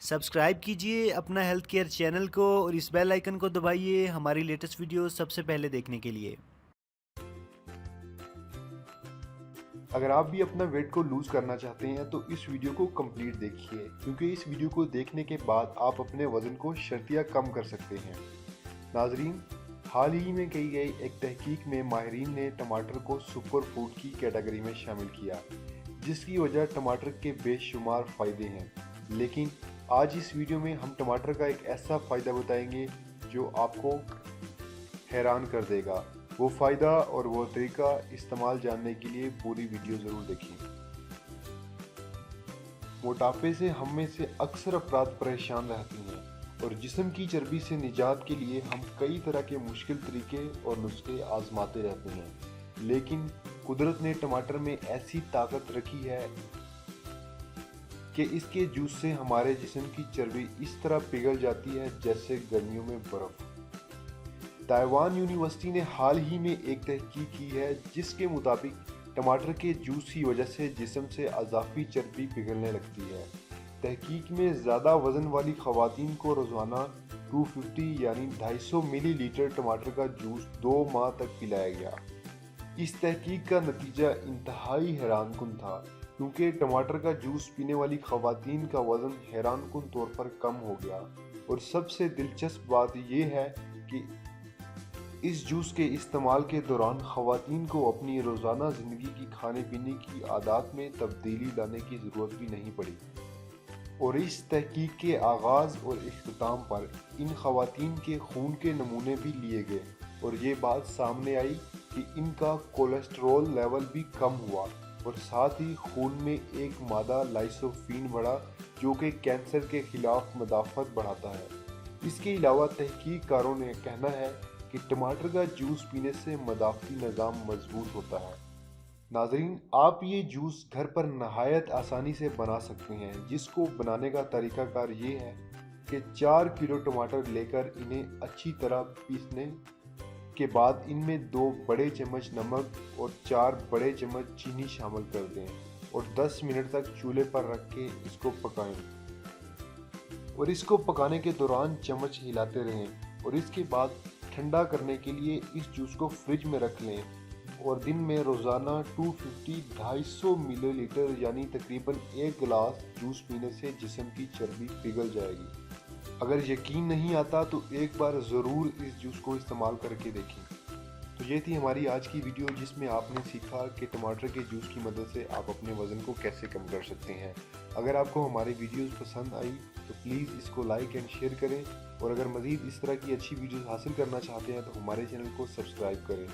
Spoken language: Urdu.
سبسکرائب کیجئے اپنا ہیلتھ کیئر چینل کو اور اس بیل آئیکن کو دبائیے ہماری لیٹسٹ ویڈیو سب سے پہلے دیکھنے کے لیے۔ اگر آپ بھی اپنا ویٹ کو لوز کرنا چاہتے ہیں تو اس ویڈیو کو کمپلیٹ دیکھیے، کیونکہ اس ویڈیو کو دیکھنے کے بعد آپ اپنے وزن کو شرطیہ کم کر سکتے ہیں۔ ناظرین، حال ہی میں کی گئی ایک تحقیق میں ماہرین نے ٹماٹر کو سپر فوڈ کی کیٹیگری میں شامل کیا، جس کی وجہ ٹماٹر کے بے شمار فائدے ہیں۔ لیکن آج اس ویڈیو میں ہم ٹماٹر کا ایک ایسا فائدہ بتائیں گے جو آپ کو حیران کر دے گا۔ وہ فائدہ اور وہ طریقہ استعمال جاننے کے لیے پوری ویڈیو ضرور دیکھیں۔ موٹاپے سے ہم میں سے اکثر افراد پریشان رہتے ہیں اور جسم کی چربی سے نجات کے لیے ہم کئی طرح کے مشکل طریقے اور نسخے آزماتے رہتے ہیں، لیکن قدرت نے ٹماٹر میں ایسی طاقت رکھی ہے کہ اس کے جوس سے ہمارے جسم کی چربی اس طرح پگھل جاتی ہے جیسے گرمیوں میں برف۔ تائیوان یونیورسٹی نے حال ہی میں ایک تحقیق کی ہے جس کے مطابق ٹماٹر کے جوس کی وجہ سے جسم سے اضافی چربی پگھلنے لگتی ہے۔ تحقیق میں زیادہ وزن والی خواتین کو روزانہ 250 یعنی 250 ملی لیٹر ٹماٹر کا جوس 2 ماہ تک پلایا گیا۔ اس تحقیق کا نتیجہ انتہائی حیران کن تھا، کیونکہ ٹماٹر کا جوس پینے والی خواتین کا وزن حیران کن طور پر کم ہو گیا، اور سب سے دلچسپ بات یہ ہے کہ اس جوس کے استعمال کے دوران خواتین کو اپنی روزانہ زندگی کی کھانے پینے کی عادات میں تبدیلی لانے کی ضرورت بھی نہیں پڑی۔ اور اس تحقیق کے آغاز اور اختتام پر ان خواتین کے خون کے نمونے بھی لیے گئے اور یہ بات سامنے آئی کہ ان کا کولیسٹرول لیول بھی کم ہوا، اور ساتھ ہی خون میں ایک مادہ لائسوفین بڑھا جو کہ کینسر کے خلاف مدافعت بڑھاتا ہے۔ اس کے علاوہ تحقیق کاروں نے کہنا ہے کہ ٹماٹر کا جوس پینے سے مدافعتی نظام مضبوط ہوتا ہے۔ ناظرین، آپ یہ جوس گھر پر نہایت آسانی سے بنا سکتے ہیں، جس کو بنانے کا طریقہ کار یہ ہے کہ 4 کلو ٹماٹر لے کر انہیں اچھی طرح پیسنے کے بعد ان میں 2 بڑے چمچ نمک اور 4 بڑے چمچ چینی شامل کر دیں اور 10 منٹ تک چولہے پر رکھ کے اس کو پکائیں، اور اس کو پکانے کے دوران چمچ ہلاتے رہیں، اور اس کے بعد ٹھنڈا کرنے کے لیے اس جوس کو فریج میں رکھ لیں، اور دن میں روزانہ 250 ملی لیٹر یعنی تقریباً 1 گلاس جوس پینے سے جسم کی چربی پگھل جائے گی۔ اگر یقین نہیں آتا تو ایک بار ضرور اس جوس کو استعمال کر کے دیکھیں۔ تو یہ تھی ہماری آج کی ویڈیو، جس میں آپ نے سیکھا کہ ٹماٹر کے جوس کی مدد سے آپ اپنے وزن کو کیسے کم کر سکتے ہیں۔ اگر آپ کو ہماری ویڈیوز پسند آئی تو پلیز اس کو لائک اینڈ شیئر کریں، اور اگر مزید اس طرح کی اچھی ویڈیوز حاصل کرنا چاہتے ہیں تو ہمارے چینل کو سبسکرائب کریں۔